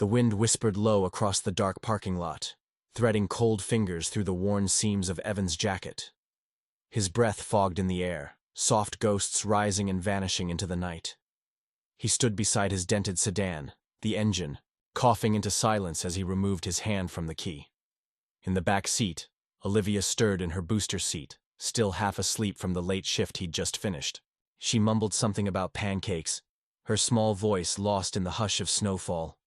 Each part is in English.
The wind whispered low across the dark parking lot, threading cold fingers through the worn seams of Evan's jacket. His breath fogged in the air, soft ghosts rising and vanishing into the night. He stood beside his dented sedan, the engine, coughing into silence as he removed his hand from the key. In the back seat, Olivia stirred in her booster seat, still half asleep from the late shift he'd just finished. She mumbled something about pancakes, her small voice lost in the hush of snowfall.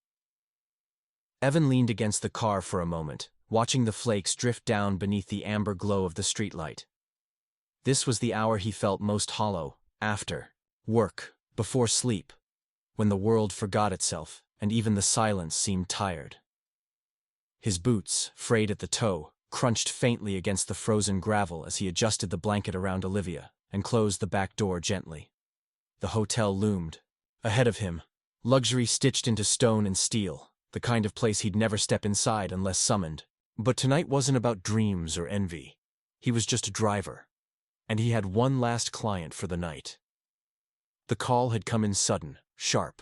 Evan leaned against the car for a moment, watching the flakes drift down beneath the amber glow of the streetlight. This was the hour he felt most hollow, after work, before sleep, when the world forgot itself, and even the silence seemed tired. His boots, frayed at the toe, crunched faintly against the frozen gravel as he adjusted the blanket around Olivia and closed the back door gently. The hotel loomed. Ahead of him, luxury stitched into stone and steel, the kind of place he'd never step inside unless summoned. But tonight wasn't about dreams or envy. He was just a driver. And he had one last client for the night. The call had come in sudden, sharp.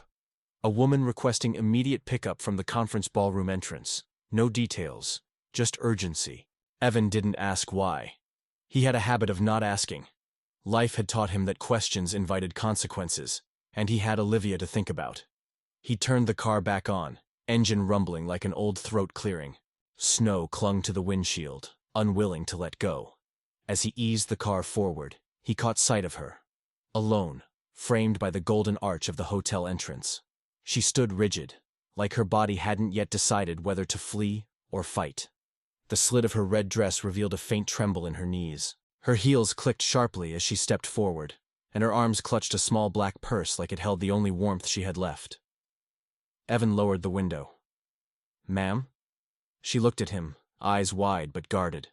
A woman requesting immediate pickup from the conference ballroom entrance. No details, just urgency. Evan didn't ask why. He had a habit of not asking. Life had taught him that questions invited consequences, and he had Olivia to think about. He turned the car back on, engine rumbling like an old throat clearing. Snow clung to the windshield, unwilling to let go. As he eased the car forward, he caught sight of her. Alone, framed by the golden arch of the hotel entrance. She stood rigid, like her body hadn't yet decided whether to flee or fight. The slit of her red dress revealed a faint tremble in her knees. Her heels clicked sharply as she stepped forward, and her arms clutched a small black purse like it held the only warmth she had left. Evan lowered the window. "Ma'am?" She looked at him, eyes wide but guarded.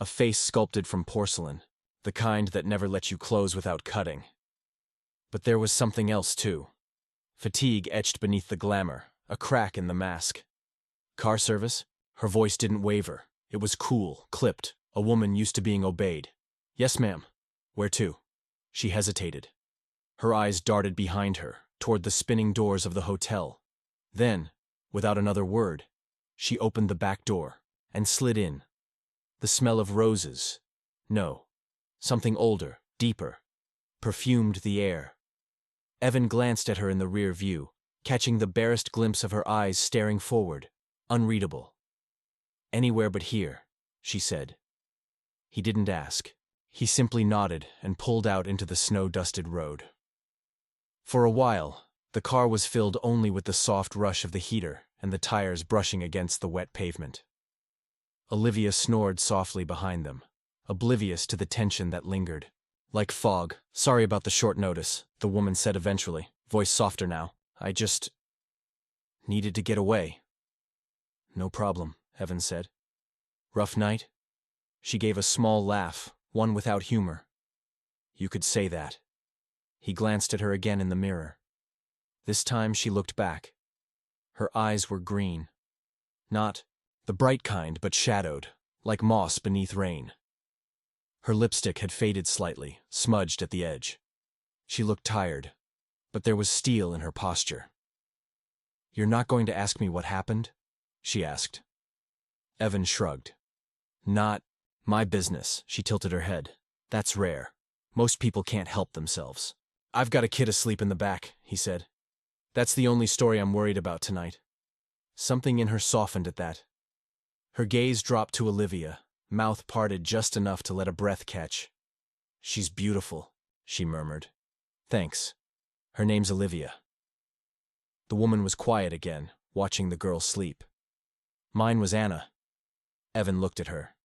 A face sculpted from porcelain, the kind that never lets you close without cutting. But there was something else, too. Fatigue etched beneath the glamour, a crack in the mask. "Car service?" Her voice didn't waver. It was cool, clipped, a woman used to being obeyed. "Yes, ma'am." "Where to?" She hesitated. Her eyes darted behind her, toward the spinning doors of the hotel. Then, without another word, she opened the back door and slid in. The smell of roses. No. Something older, deeper. Perfumed the air. Evan glanced at her in the rear view, catching the barest glimpse of her eyes staring forward, unreadable. "Anywhere but here," she said. He didn't ask. He simply nodded and pulled out into the snow-dusted road. For a while, the car was filled only with the soft rush of the heater and the tires brushing against the wet pavement. Olivia snored softly behind them, oblivious to the tension that lingered. "Like fog. Sorry about the short notice," the woman said eventually, voice softer now. "I just needed to get away." "No problem," Evan said. "Rough night?" She gave a small laugh, one without humor. "You could say that." He glanced at her again in the mirror. This time she looked back. Her eyes were green. Not the bright kind, but shadowed, like moss beneath rain. Her lipstick had faded slightly, smudged at the edge. She looked tired, but there was steel in her posture. "You're not going to ask me what happened?" she asked. Evan shrugged. "Not my business," she tilted her head. "That's rare. Most people can't help themselves." "I've got a kid asleep in the back," he said. "That's the only story I'm worried about tonight." Something in her softened at that. Her gaze dropped to Olivia, mouth parted just enough to let a breath catch. "She's beautiful," she murmured. "Thanks. Her name's Olivia." The woman was quiet again, watching the girl sleep. "Mine was Anna." Evan looked at her.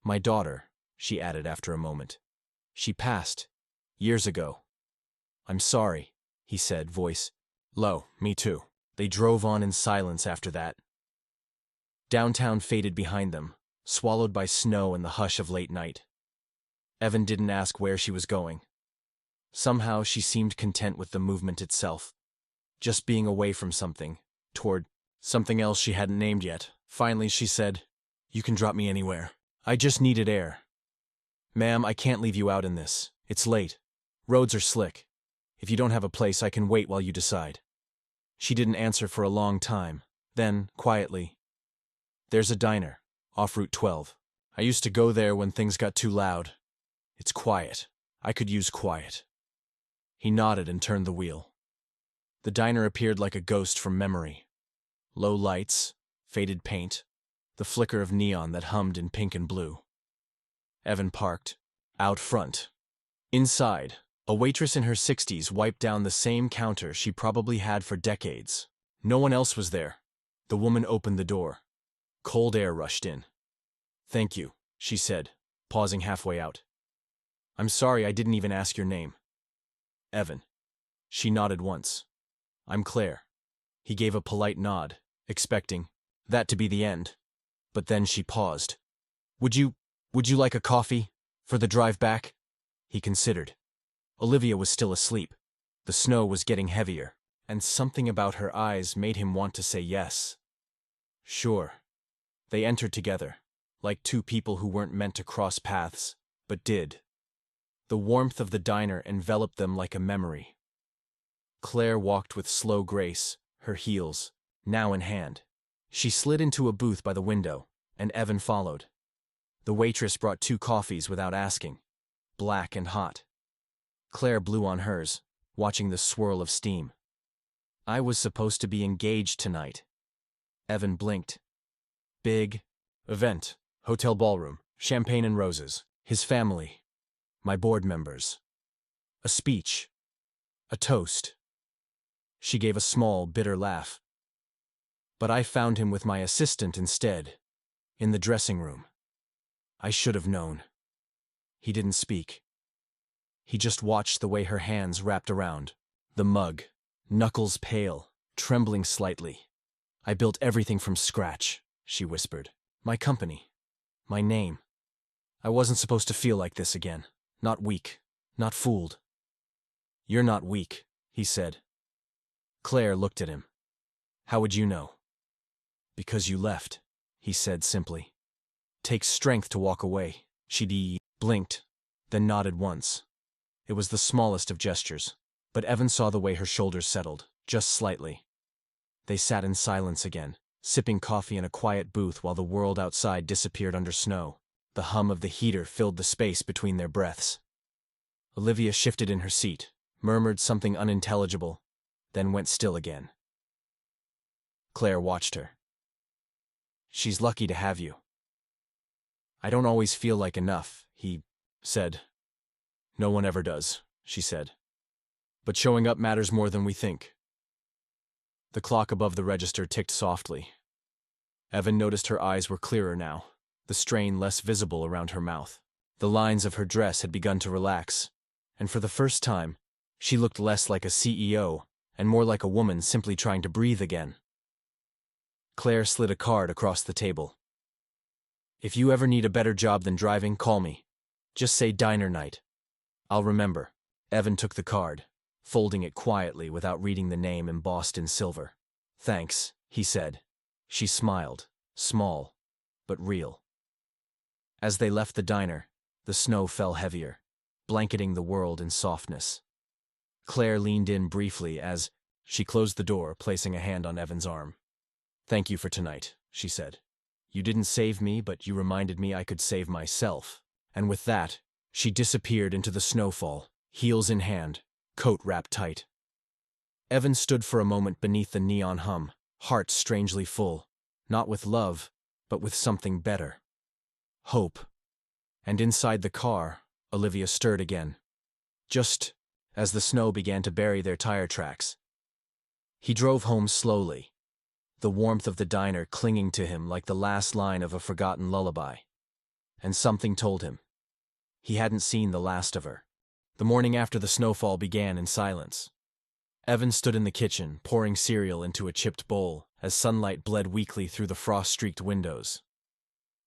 "My daughter," she added after a moment. "She passed. Years ago." "I'm sorry," he said, voice low. "Me too." They drove on in silence after that. Downtown faded behind them, swallowed by snow and the hush of late night. Evan didn't ask where she was going. Somehow she seemed content with the movement itself. Just being away from something, toward something else she hadn't named yet. Finally she said, "You can drop me anywhere. I just needed air." "Ma'am, I can't leave you out in this. It's late. Roads are slick. If you don't have a place, I can wait while you decide." She didn't answer for a long time. Then, quietly, "There's a diner, off Route 12. I used to go there when things got too loud. It's quiet. I could use quiet." He nodded and turned the wheel. The diner appeared like a ghost from memory. Low lights, faded paint, the flicker of neon that hummed in pink and blue. Evan parked, out front. Inside, a waitress in her 60s wiped down the same counter she probably had for decades. No one else was there. The woman opened the door. Cold air rushed in. "Thank you," she said, pausing halfway out. "I'm sorry I didn't even ask your name." "Evan." She nodded once. "I'm Claire." He gave a polite nod, expecting that to be the end. But then she paused. Would you like a coffee? For the drive back?" He considered. Olivia was still asleep. The snow was getting heavier, and something about her eyes made him want to say yes. Sure. They entered together, like two people who weren't meant to cross paths, but did. The warmth of the diner enveloped them like a memory. Claire walked with slow grace, her heels, now in hand. She slid into a booth by the window, and Evan followed. The waitress brought 2 coffees without asking, black and hot. Claire blew on hers, watching the swirl of steam. "I was supposed to be engaged tonight." Evan blinked. "Big event, hotel ballroom, champagne and roses, his family, my board members. A speech, a toast." She gave a small, bitter laugh. "But I found him with my assistant instead, in the dressing room. I should have known." He didn't speak. He just watched the way her hands wrapped around the mug, knuckles pale, trembling slightly. "I built everything from scratch," she whispered. "My company, my name. I wasn't supposed to feel like this again. Not weak, not fooled." "You're not weak," he said. Claire looked at him. "How would you know?" "Because you left," he said simply. "Takes strength to walk away." She blinked, then nodded once. It was the smallest of gestures, but Evan saw the way her shoulders settled, just slightly. They sat in silence again, sipping coffee in a quiet booth while the world outside disappeared under snow. The hum of the heater filled the space between their breaths. Olivia shifted in her seat, murmured something unintelligible, then went still again. Claire watched her. "She's lucky to have you." "I don't always feel like enough," he said. "No one ever does," she said. "But showing up matters more than we think." The clock above the register ticked softly. Evan noticed her eyes were clearer now, the strain less visible around her mouth. The lines of her dress had begun to relax, and for the first time, she looked less like a CEO and more like a woman simply trying to breathe again. Claire slid a card across the table. "If you ever need a better job than driving, call me. Just say diner night. I'll remember." Evan took the card, folding it quietly without reading the name embossed in silver. "Thanks," he said. She smiled, small, but real. As they left the diner, the snow fell heavier, blanketing the world in softness. Claire leaned in briefly as she closed the door, placing a hand on Evan's arm. "Thank you for tonight," she said. "You didn't save me, but you reminded me I could save myself." And with that, she disappeared into the snowfall, heels in hand, coat wrapped tight. Evan stood for a moment beneath the neon hum, heart strangely full, not with love, but with something better. Hope. And inside the car, Olivia stirred again, just as the snow began to bury their tire tracks. He drove home slowly, the warmth of the diner clinging to him like the last line of a forgotten lullaby. And something told him he hadn't seen the last of her. The morning after the snowfall began in silence. Evan stood in the kitchen, pouring cereal into a chipped bowl as sunlight bled weakly through the frost-streaked windows.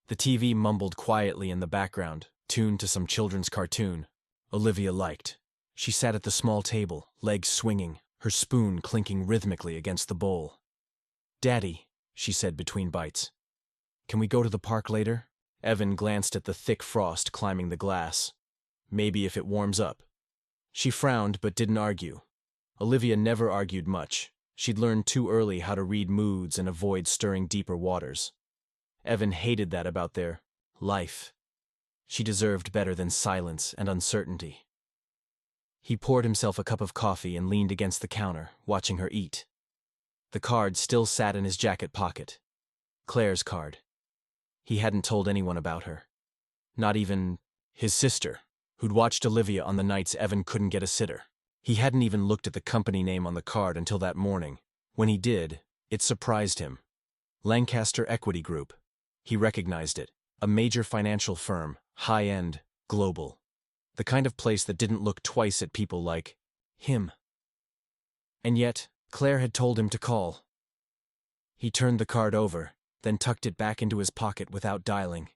The TV mumbled quietly in the background, tuned to some children's cartoon Olivia liked. She sat at the small table, legs swinging, her spoon clinking rhythmically against the bowl. "Daddy," she said between bites, "can we go to the park later?" Evan glanced at the thick frost climbing the glass. "Maybe if it warms up." She frowned but didn't argue. Olivia never argued much, She'd learned too early how to read moods and avoid stirring deeper waters. Evan hated that about their life. She deserved better than silence and uncertainty. He poured himself a cup of coffee and leaned against the counter, watching her eat. The card still sat in his jacket pocket. Claire's card. He hadn't told anyone about her. Not even his sister, who'd watched Olivia on the nights Evan couldn't get a sitter. He hadn't even looked at the company name on the card until that morning. When he did, it surprised him. Lancaster Equity Group. He recognized it. A major financial firm, high-end, global. The kind of place that didn't look twice at people like him. And yet, Claire had told him to call. He turned the card over, then tucked it back into his pocket without dialing.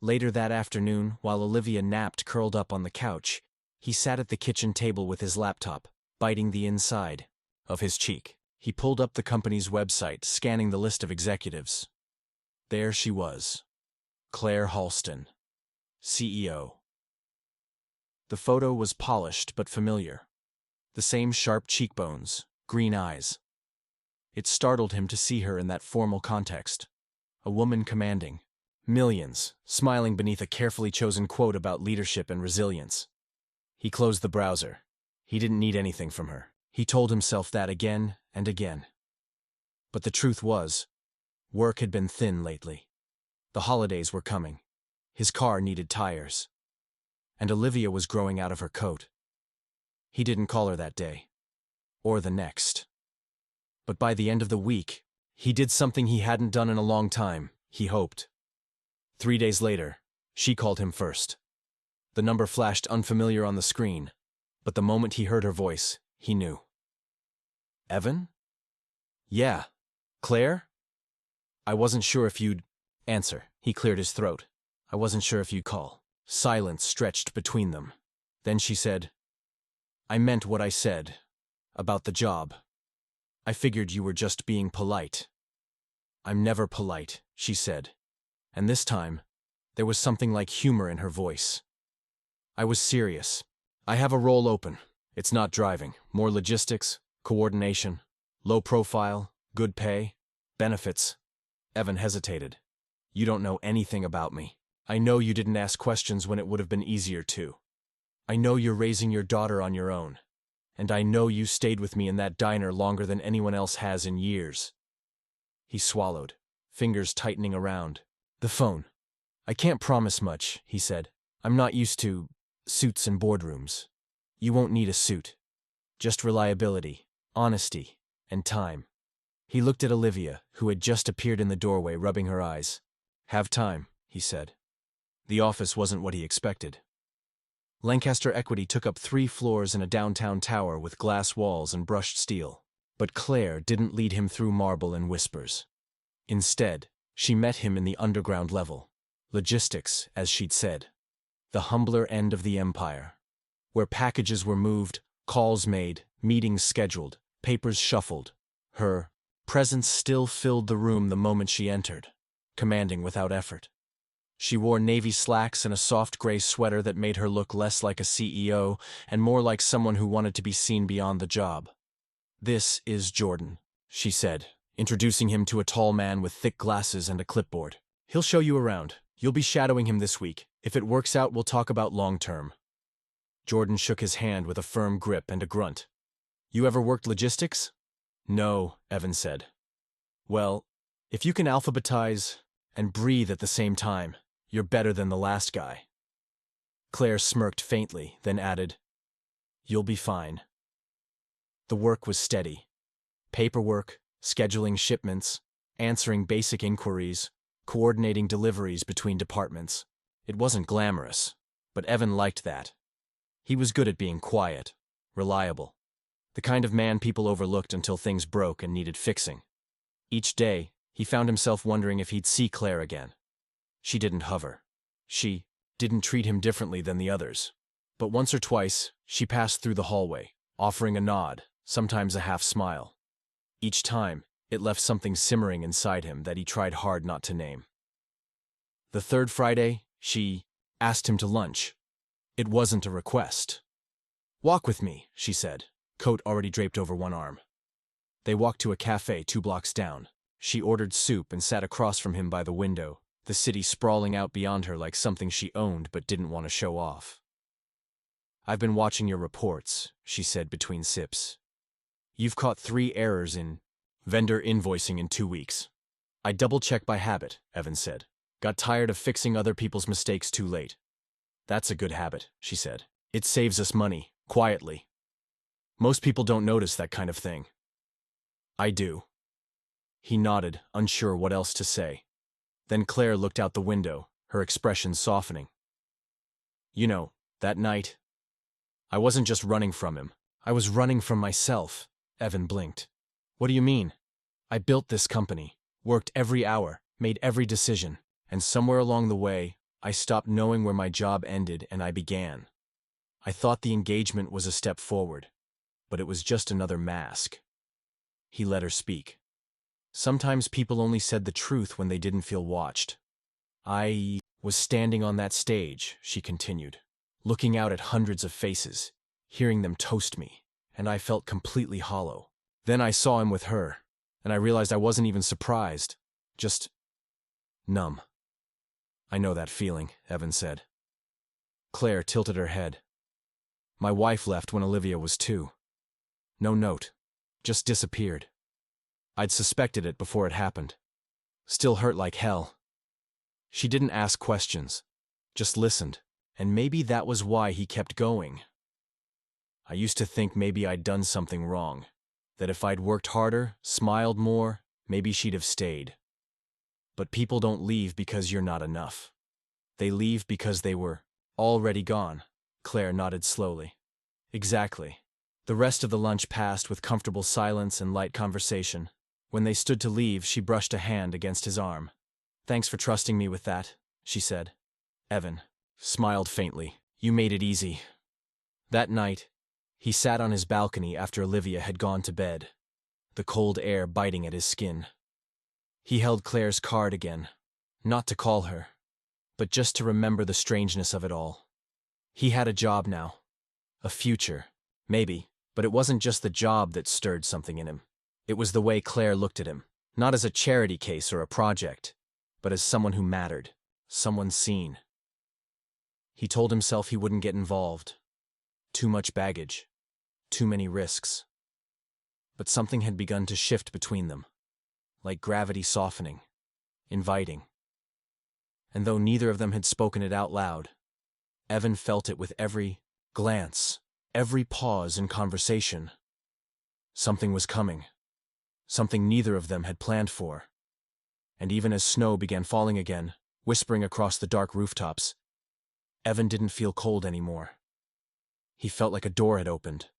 Later that afternoon, while Olivia napped curled up on the couch, he sat at the kitchen table with his laptop, biting the inside of his cheek. He pulled up the company's website, scanning the list of executives. There she was. Claire Halston, CEO. The photo was polished but familiar. The same sharp cheekbones, green eyes. It startled him to see her in that formal context. A woman commanding millions, smiling beneath a carefully chosen quote about leadership and resilience. He closed the browser. He didn't need anything from her. He told himself that again and again. But the truth was, work had been thin lately. The holidays were coming. His car needed tires. And Olivia was growing out of her coat. He didn't call her that day. Or the next. But by the end of the week, he did something he hadn't done in a long time, he hoped. 3 days later, she called him first. The number flashed unfamiliar on the screen, but the moment he heard her voice, he knew. Evan? Yeah. Claire? I wasn't sure if you'd answer. He cleared his throat. I wasn't sure if you'd call. Silence stretched between them. Then she said, I meant what I said. About the job. I figured you were just being polite. I'm never polite, she said. And this time, there was something like humor in her voice. I was serious. I have a role open. It's not driving. More logistics, coordination, low profile, good pay, benefits. Evan hesitated. You don't know anything about me. I know you didn't ask questions when it would have been easier to. I know you're raising your daughter on your own. And I know you stayed with me in that diner longer than anyone else has in years. He swallowed, fingers tightening around the phone. I can't promise much, he said. I'm not used to suits and boardrooms. You won't need a suit. Just reliability, honesty, and time. He looked at Olivia, who had just appeared in the doorway, rubbing her eyes. Have time, he said. The office wasn't what he expected. Lancaster Equity took up 3 floors in a downtown tower with glass walls and brushed steel. But Claire didn't lead him through marble and whispers. Instead, she met him in the underground level. Logistics, as she'd said. The humbler end of the empire. Where packages were moved, calls made, meetings scheduled, papers shuffled. Her presence still filled the room the moment she entered, commanding without effort. She wore navy slacks and a soft gray sweater that made her look less like a CEO and more like someone who wanted to be seen beyond the job. This is Jordan, she said, introducing him to a tall man with thick glasses and a clipboard. He'll show you around. You'll be shadowing him this week. If it works out, we'll talk about long-term. Jordan shook his hand with a firm grip and a grunt. You ever worked logistics? No, Evan said. Well, if you can alphabetize and breathe at the same time, you're better than the last guy. Claire smirked faintly, then added, You'll be fine. The work was steady. Paperwork, scheduling shipments, answering basic inquiries, coordinating deliveries between departments. It wasn't glamorous, but Evan liked that. He was good at being quiet, reliable. The kind of man people overlooked until things broke and needed fixing. Each day, he found himself wondering if he'd see Claire again. She didn't hover. She didn't treat him differently than the others. But once or twice, she passed through the hallway, offering a nod, sometimes a half smile. Each time, it left something simmering inside him that he tried hard not to name. The third Friday, she asked him to lunch. It wasn't a request. Walk with me, she said, coat already draped over one arm. They walked to a cafe 2 blocks down. She ordered soup and sat across from him by the window, the city sprawling out beyond her like something she owned but didn't want to show off. "I've been watching your reports," she said between sips. "You've caught 3 errors in vendor invoicing in 2 weeks. I double-check by habit," Evan said. "Got tired of fixing other people's mistakes too late." "That's a good habit," she said. "It saves us money, quietly. Most people don't notice that kind of thing." "I do." He nodded, unsure what else to say. Then Claire looked out the window, her expression softening. "You know, that night, I wasn't just running from him. I was running from myself." Evan blinked. "What do you mean?" "I built this company, worked every hour, made every decision, and somewhere along the way, I stopped knowing where my job ended and I began. I thought the engagement was a step forward, but it was just another mask." He let her speak. "Sometimes people only said the truth when they didn't feel watched. I was standing on that stage," she continued, "looking out at hundreds of faces, hearing them toast me, and I felt completely hollow. Then I saw him with her, and I realized I wasn't even surprised, just numb." "I know that feeling," Evan said. Claire tilted her head. "My wife left when Olivia was 2. No note. Just disappeared. I'd suspected it before it happened. Still hurt like hell. She didn't ask questions, just listened, and maybe that was why he kept going. I used to think maybe I'd done something wrong, that if I'd worked harder, smiled more, maybe she'd have stayed. But people don't leave because you're not enough. They leave because they were already gone." Claire nodded slowly. "Exactly." The rest of the lunch passed with comfortable silence and light conversation. When they stood to leave, she brushed a hand against his arm. "Thanks for trusting me with that," she said. Evan smiled faintly. "You made it easy." That night, he sat on his balcony after Olivia had gone to bed, the cold air biting at his skin. He held Claire's card again, not to call her, but just to remember the strangeness of it all. He had a job now, a future, maybe, but it wasn't just the job that stirred something in him. It was the way Claire looked at him, not as a charity case or a project, but as someone who mattered, someone seen. He told himself he wouldn't get involved. Too much baggage, too many risks. But something had begun to shift between them, like gravity softening, inviting. And though neither of them had spoken it out loud, Evan felt it with every glance, every pause in conversation. Something was coming, something neither of them had planned for. And even as snow began falling again, whispering across the dark rooftops, Evan didn't feel cold anymore. He felt like a door had opened.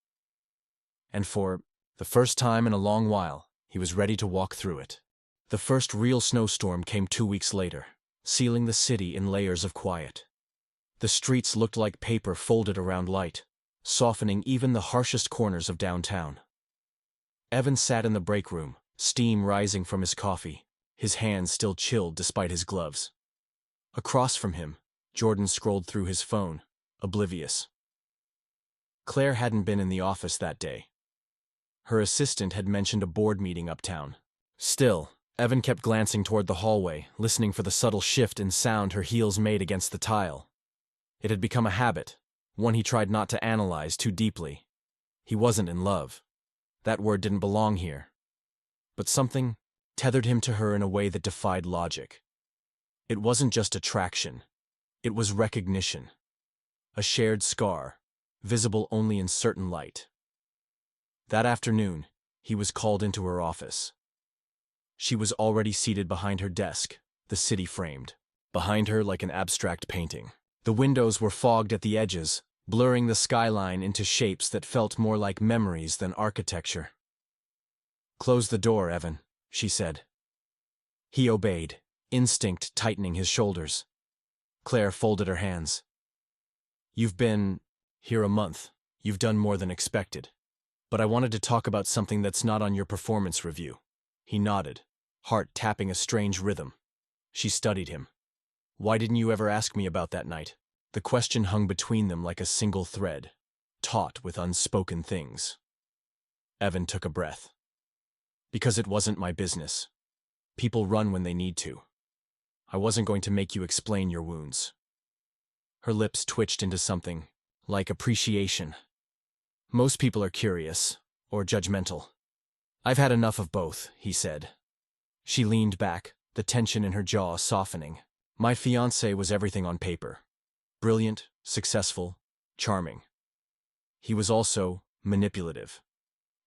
And for the first time in a long while, he was ready to walk through it. The first real snowstorm came 2 weeks later, sealing the city in layers of quiet. The streets looked like paper folded around light, softening even the harshest corners of downtown. Evan sat in the break room, steam rising from his coffee, his hands still chilled despite his gloves. Across from him, Jordan scrolled through his phone, oblivious. Claire hadn't been in the office that day. Her assistant had mentioned a board meeting uptown. Still, Evan kept glancing toward the hallway, listening for the subtle shift in sound her heels made against the tile. It had become a habit, one he tried not to analyze too deeply. He wasn't in love. That word didn't belong here. But something tethered him to her in a way that defied logic. It wasn't just attraction. It was recognition. A shared scar, visible only in certain light. That afternoon, he was called into her office. She was already seated behind her desk, the city framed. Behind her like an abstract painting. The windows were fogged at the edges, blurring the skyline into shapes that felt more like memories than architecture. "Close the door, Evan," she said. He obeyed, instinct tightening his shoulders. Claire folded her hands. "You've been here a month. You've done more than expected. But I wanted to talk about something that's not on your performance review." He nodded, heart tapping a strange rhythm. She studied him. "Why didn't you ever ask me about that night?" The question hung between them like a single thread, taut with unspoken things. Evan took a breath. Because it wasn't my business. People run when they need to. I wasn't going to make you explain your wounds. Her lips twitched into something like appreciation. Most people are curious, or judgmental. I've had enough of both, he said. She leaned back, the tension in her jaw softening. My fiancé was everything on paper. Brilliant, successful, charming. He was also manipulative.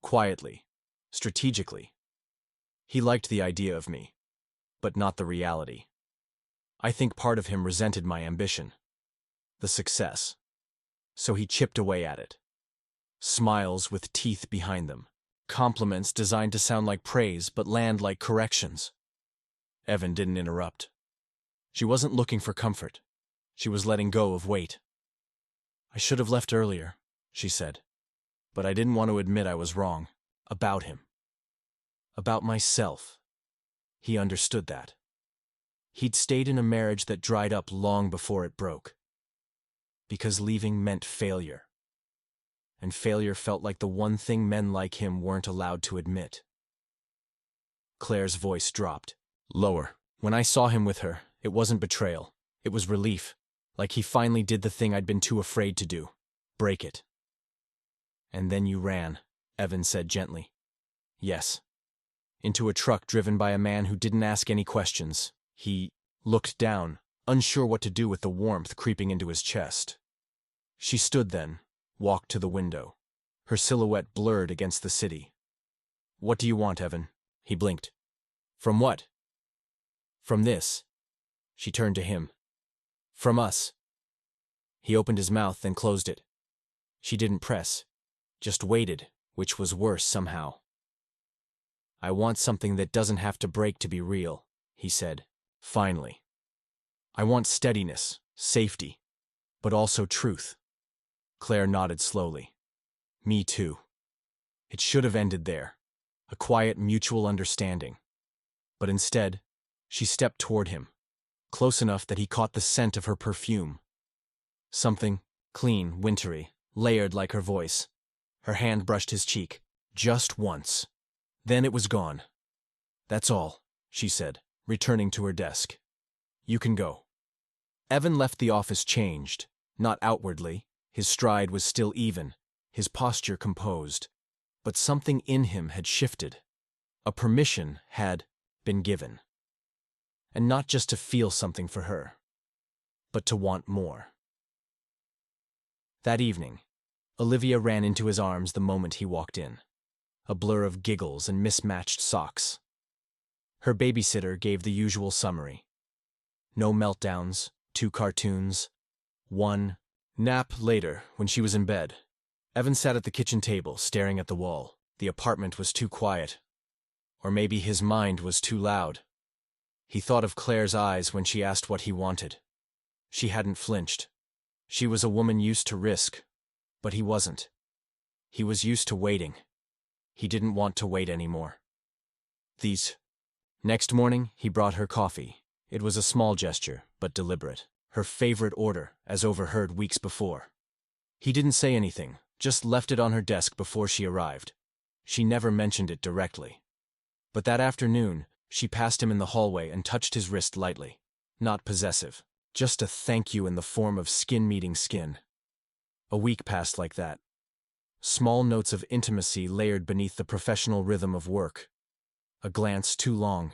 Quietly, strategically. He liked the idea of me, but not the reality. I think part of him resented my ambition, the success. So he chipped away at it. Smiles with teeth behind them. Compliments designed to sound like praise but land like corrections. Evan didn't interrupt. She wasn't looking for comfort. She was letting go of weight. I should have left earlier, she said. But I didn't want to admit I was wrong. About him. About myself. He understood that. He'd stayed in a marriage that dried up long before it broke. Because leaving meant failure. And failure felt like the one thing men like him weren't allowed to admit. Claire's voice dropped. Lower. When I saw him with her, it wasn't betrayal. It was relief. Like he finally did the thing I'd been too afraid to do. Break it. And then you ran, Evan said gently. Yes. Into a truck driven by a man who didn't ask any questions. He looked down, unsure what to do with the warmth creeping into his chest. She stood then, walked to the window, her silhouette blurred against the city. What do you want, Evan? He blinked. From what? From this. She turned to him. From us. He opened his mouth, then closed it. She didn't press, just waited, which was worse somehow. I want something that doesn't have to break to be real, he said, finally. I want steadiness, safety, but also truth. Claire nodded slowly. Me too. It should have ended there, a quiet mutual understanding. But instead, she stepped toward him, close enough that he caught the scent of her perfume. Something clean, wintry, layered like her voice. Her hand brushed his cheek, just once. Then it was gone. That's all, she said, returning to her desk. You can go. Evan left the office changed, not outwardly. His stride was still even, his posture composed. But something in him had shifted. A permission had been given. And not just to feel something for her, but to want more. That evening, Olivia ran into his arms the moment he walked in. A blur of giggles and mismatched socks. Her babysitter gave the usual summary. No meltdowns, 2 cartoons, 1 nap later when she was in bed. Evan sat at the kitchen table, staring at the wall. The apartment was too quiet. Or maybe his mind was too loud. He thought of Claire's eyes when she asked what he wanted. She hadn't flinched. She was a woman used to risk. But he wasn't. He was used to waiting. He didn't want to wait anymore. Next morning, he brought her coffee. It was a small gesture, but deliberate. Her favorite order, as overheard weeks before. He didn't say anything, just left it on her desk before she arrived. She never mentioned it directly. But that afternoon, she passed him in the hallway and touched his wrist lightly. Not possessive. Just a thank you in the form of skin meeting skin. A week passed like that. Small notes of intimacy layered beneath the professional rhythm of work. A glance too long.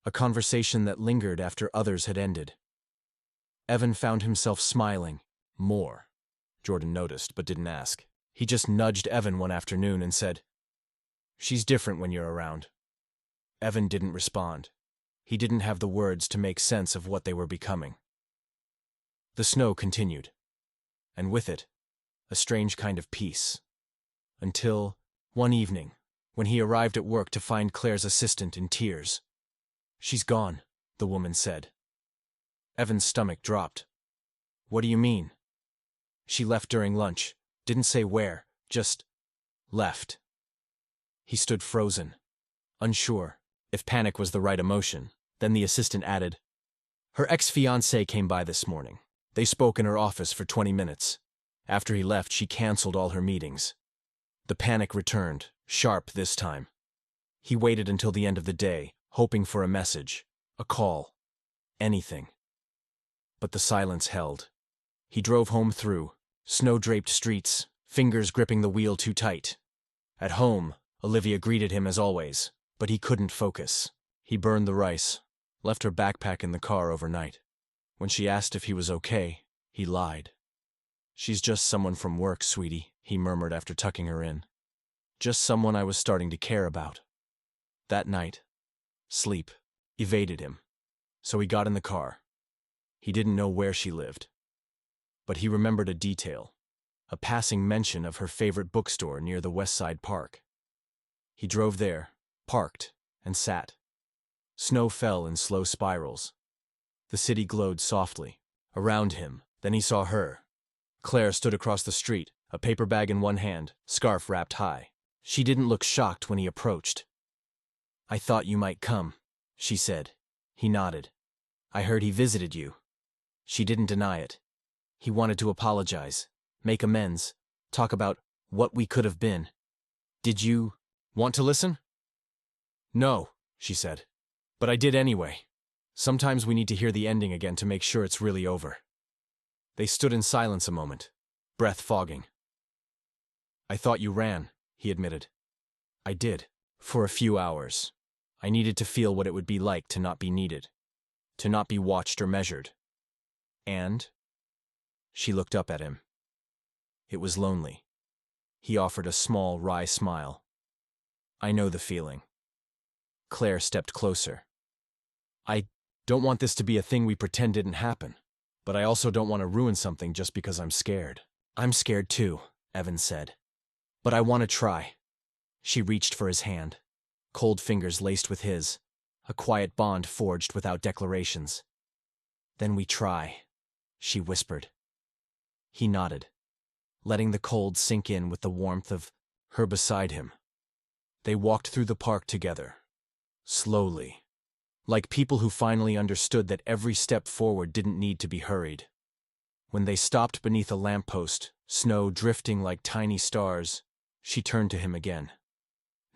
A conversation that lingered after others had ended. Evan found himself smiling. More. Jordan noticed, but didn't ask. He just nudged Evan one afternoon and said, "She's different when you're around." Evan didn't respond. He didn't have the words to make sense of what they were becoming. The snow continued. And with it, a strange kind of peace. Until, one evening, when he arrived at work to find Claire's assistant in tears. "She's gone," the woman said. Evan's stomach dropped. "What do you mean?" "She left during lunch. Didn't say where, just left." He stood frozen, unsure. If panic was the right emotion, then the assistant added, "Her ex-fiancé came by this morning. They spoke in her office for 20 minutes. After he left, she canceled all her meetings." The panic returned, sharp this time. He waited until the end of the day, hoping for a message, a call, anything. But the silence held. He drove home through snow-draped streets, fingers gripping the wheel too tight. At home, Olivia greeted him as always, but he couldn't focus. He burned the rice, left her backpack in the car overnight. When she asked if he was okay, he lied. "She's just someone from work, sweetie," he murmured after tucking her in. "Just someone I was starting to care about." That night, sleep evaded him, so he got in the car. He didn't know where she lived, but he remembered a detail, a passing mention of her favorite bookstore near the West Side Park. He drove there, parked, and sat. Snow fell in slow spirals. The city glowed softly around him. Then he saw her. Claire stood across the street, a paper bag in one hand, scarf wrapped high. She didn't look shocked when he approached. "I thought you might come," she said. He nodded. "I heard he visited you." She didn't deny it. He wanted to apologize, make amends, talk about what we could have been. "Did you want to listen?" "No," she said. "But I did anyway. Sometimes we need to hear the ending again to make sure it's really over." They stood in silence a moment, breath fogging. "I thought you ran," he admitted. "I did. For a few hours. I needed to feel what it would be like to not be needed, to not be watched or measured. And?" She looked up at him. It was lonely. He offered a small, wry smile. "I know the feeling." Claire stepped closer. "I don't want this to be a thing we pretend didn't happen, but I also don't want to ruin something just because I'm scared." "I'm scared too," Evan said. "But I want to try." She reached for his hand, cold fingers laced with his, a quiet bond forged without declarations. "Then we try," she whispered. He nodded, letting the cold sink in with the warmth of her beside him. They walked through the park together, slowly, like people who finally understood that every step forward didn't need to be hurried. When they stopped beneath a lamppost, snow drifting like tiny stars, she turned to him again.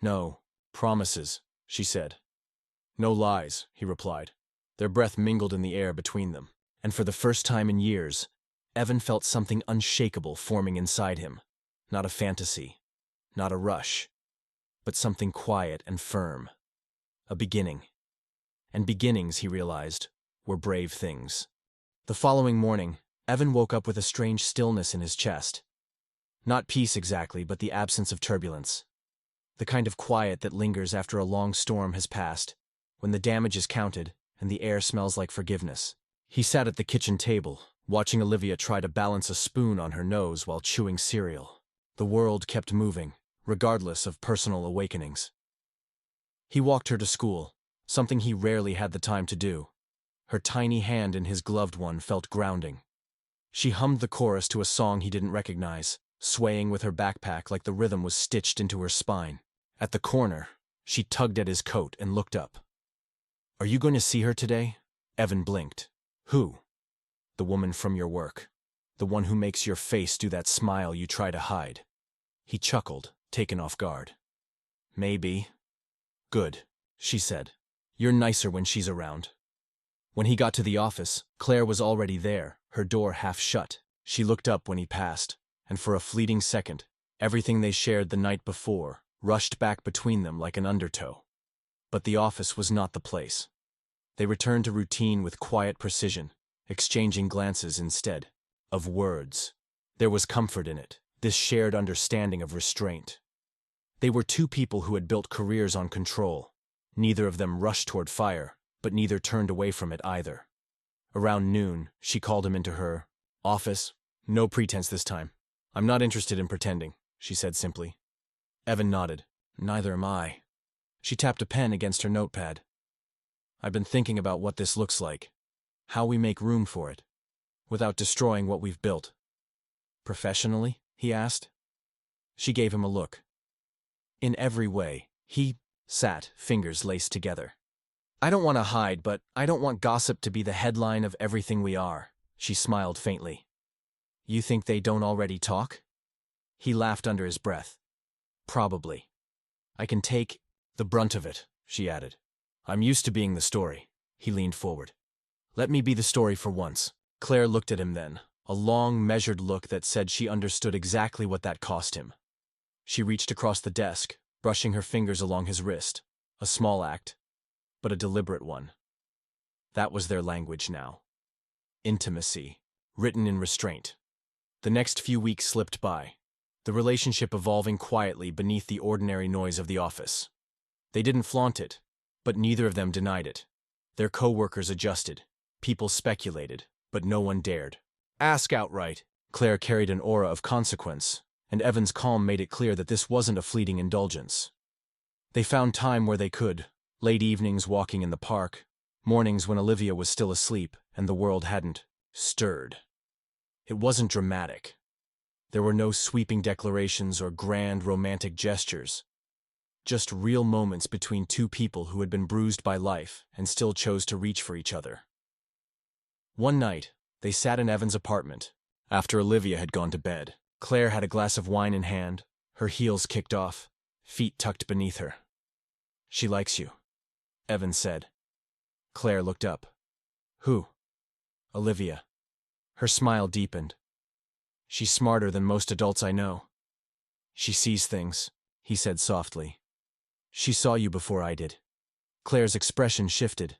"No promises," she said. "No lies," he replied. Their breath mingled in the air between them, and for the first time in years, Evan felt something unshakable forming inside him. Not a fantasy, not a rush, but something quiet and firm. A beginning. And beginnings, he realized, were brave things. The following morning, Evan woke up with a strange stillness in his chest. Not peace exactly, but the absence of turbulence. The kind of quiet that lingers after a long storm has passed, when the damage is counted and the air smells like forgiveness. He sat at the kitchen table, watching Olivia try to balance a spoon on her nose while chewing cereal. The world kept moving, regardless of personal awakenings. He walked her to school, something he rarely had the time to do. Her tiny hand in his gloved one felt grounding. She hummed the chorus to a song he didn't recognize, swaying with her backpack like the rhythm was stitched into her spine. At the corner, she tugged at his coat and looked up. "Are you going to see her today?" Evan blinked. "Who?" "The woman from your work. The one who makes your face do that smile you try to hide." He chuckled, taken off guard. "Maybe." "Good," she said. "You're nicer when she's around." When he got to the office, Claire was already there, her door half shut. She looked up when he passed, and for a fleeting second, everything they shared the night before rushed back between them like an undertow. But the office was not the place. They returned to routine with quiet precision, exchanging glances instead of words. There was comfort in it, this shared understanding of restraint. They were two people who had built careers on control. Neither of them rushed toward fire, but neither turned away from it either. Around noon, she called him into her office. "No pretense this time. I'm not interested in pretending," she said simply. Evan nodded. "Neither am I." She tapped a pen against her notepad. "I've been thinking about what this looks like, how we make room for it, without destroying what we've built." "Professionally?" he asked. She gave him a look. "In every way." He sat, fingers laced together. "I don't want to hide, but I don't want gossip to be the headline of everything we are." She smiled faintly. "You think they don't already talk?" He laughed under his breath. "Probably. I can take The brunt of it, she added. I'm used to being the story. He leaned forward. Let me be the story for once. Claire looked at him then, a long, measured look that said she understood exactly what that cost him. She reached across the desk, brushing her fingers along his wrist. A small act, but a deliberate one. That was their language now. Intimacy, written in restraint. The next few weeks slipped by, the relationship evolving quietly beneath the ordinary noise of the office. They didn't flaunt it, but neither of them denied it. Their co-workers adjusted. People speculated, but no one dared. Ask outright. Claire carried an aura of consequence, and Evan's calm made it clear that this wasn't a fleeting indulgence. They found time where they could, late evenings walking in the park, mornings when Olivia was still asleep and the world hadn't stirred. It wasn't dramatic. There were no sweeping declarations or grand romantic gestures. Just real moments between two people who had been bruised by life and still chose to reach for each other. One night, they sat in Evan's apartment, after Olivia had gone to bed. Claire had a glass of wine in hand, her heels kicked off, feet tucked beneath her. She likes you, Evan said. Claire looked up. Who? Olivia. Her smile deepened. She's smarter than most adults I know. She sees things, he said softly. She saw you before I did. Claire's expression shifted.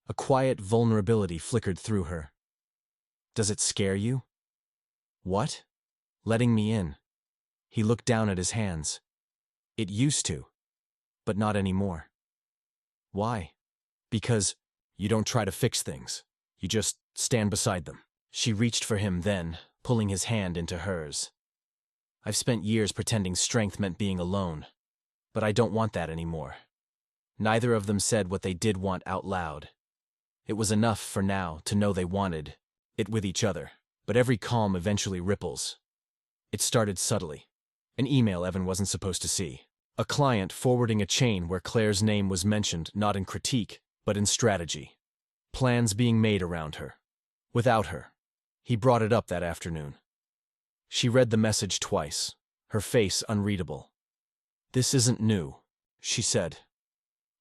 A quiet vulnerability flickered through her. Does it scare you? What? Letting me in. He looked down at his hands. It used to, but not anymore. Why? Because you don't try to fix things. You just stand beside them. She reached for him then, pulling his hand into hers. I've spent years pretending strength meant being alone, but I don't want that anymore. Neither of them said what they did want out loud. It was enough for now to know they wanted it with each other, but every calm eventually ripples. It started subtly. An email Evan wasn't supposed to see. A client forwarding a chain where Claire's name was mentioned not in critique, but in strategy. Plans being made around her. Without her. He brought it up that afternoon. She read the message twice, her face unreadable. This isn't new, she said.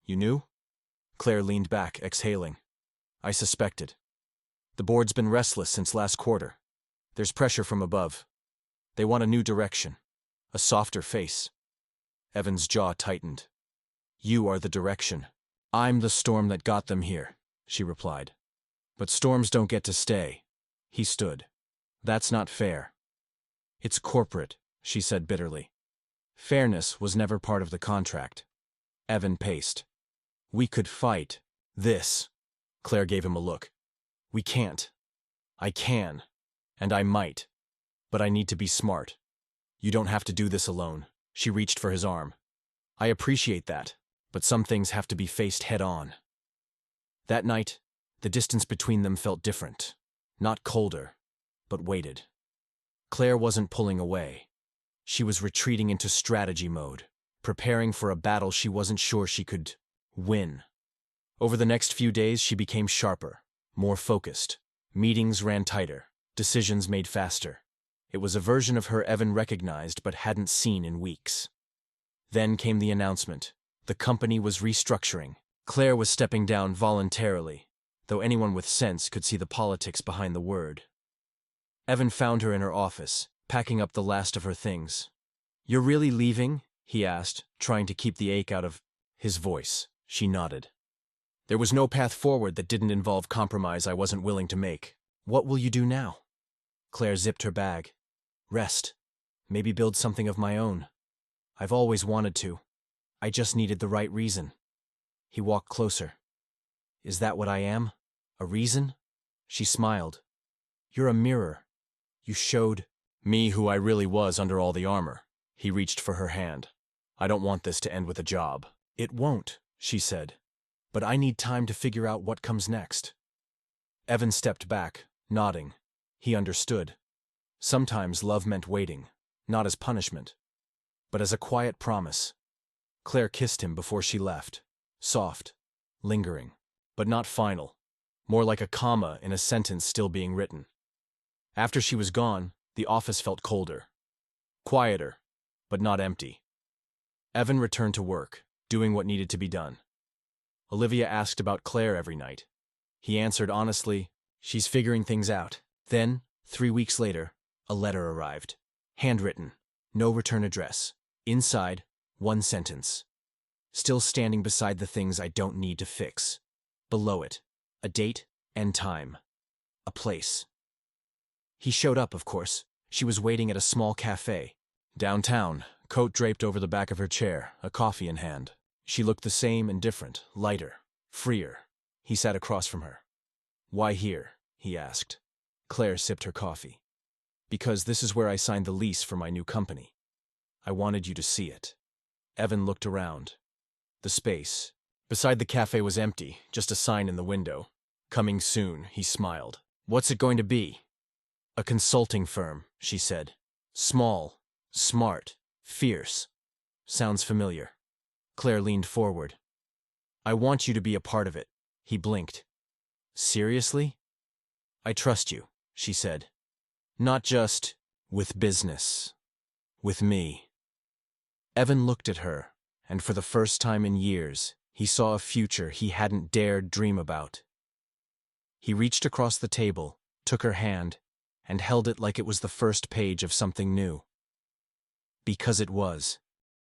You knew? Claire leaned back, exhaling. I suspected. The board's been restless since last quarter. There's pressure from above. They want a new direction. A softer face. Evan's jaw tightened. You are the direction. I'm the storm that got them here, she replied. But storms don't get to stay. He stood. That's not fair. It's corporate, she said bitterly. Fairness was never part of the contract. Evan paced. We could fight. This. Claire gave him a look. We can't. I can. And I might. But I need to be smart. You don't have to do this alone. She reached for his arm. I appreciate that, but some things have to be faced head-on. That night, the distance between them felt different. Not colder, but weighted. Claire wasn't pulling away. She was retreating into strategy mode, preparing for a battle she wasn't sure she could win. Over the next few days, she became sharper, more focused. Meetings ran tighter, decisions made faster. It was a version of her Evan recognized but hadn't seen in weeks. Then came the announcement. The company was restructuring. Claire was stepping down voluntarily, though anyone with sense could see the politics behind the word. Evan found her in her office, packing up the last of her things. You're really leaving? He asked, trying to keep the ache out of his voice. She nodded. There was no path forward that didn't involve compromise I wasn't willing to make. What will you do now? Claire zipped her bag. Rest. Maybe build something of my own. I've always wanted to. I just needed the right reason. He walked closer. Is that what I am? A reason? She smiled. You're a mirror. You showed me who I really was under all the armor. He reached for her hand. I don't want this to end with a job. It won't, she said. But I need time to figure out what comes next. Evan stepped back, nodding. He understood. Sometimes love meant waiting, not as punishment, but as a quiet promise. Claire kissed him before she left. Soft, lingering, but not final. More like a comma in a sentence still being written. After she was gone, the office felt colder. Quieter, but not empty. Evan returned to work, doing what needed to be done. Olivia asked about Claire every night. He answered honestly, "She's figuring things out." Then, 3 weeks later, a letter arrived. Handwritten, no return address. Inside, one sentence. "Still standing beside the things I don't need to fix." Below it, a date and time. A place. He showed up, of course. She was waiting at a small cafe. Downtown, coat draped over the back of her chair, a coffee in hand. She looked the same and different, lighter, freer. He sat across from her. "Why here?" he asked. Claire sipped her coffee. "Because this is where I signed the lease for my new company. I wanted you to see it." Evan looked around. The space beside the cafe was empty, just a sign in the window. "Coming soon," he smiled. "What's it going to be?" "A consulting firm," she said. "Small, smart, fierce. Sounds familiar." Claire leaned forward. "I want you to be a part of it." He blinked. "Seriously?" "I trust you," she said. "Not just with business. With me." Evan looked at her, and for the first time in years, he saw a future he hadn't dared dream about. He reached across the table, took her hand, and held it like it was the first page of something new. Because it was.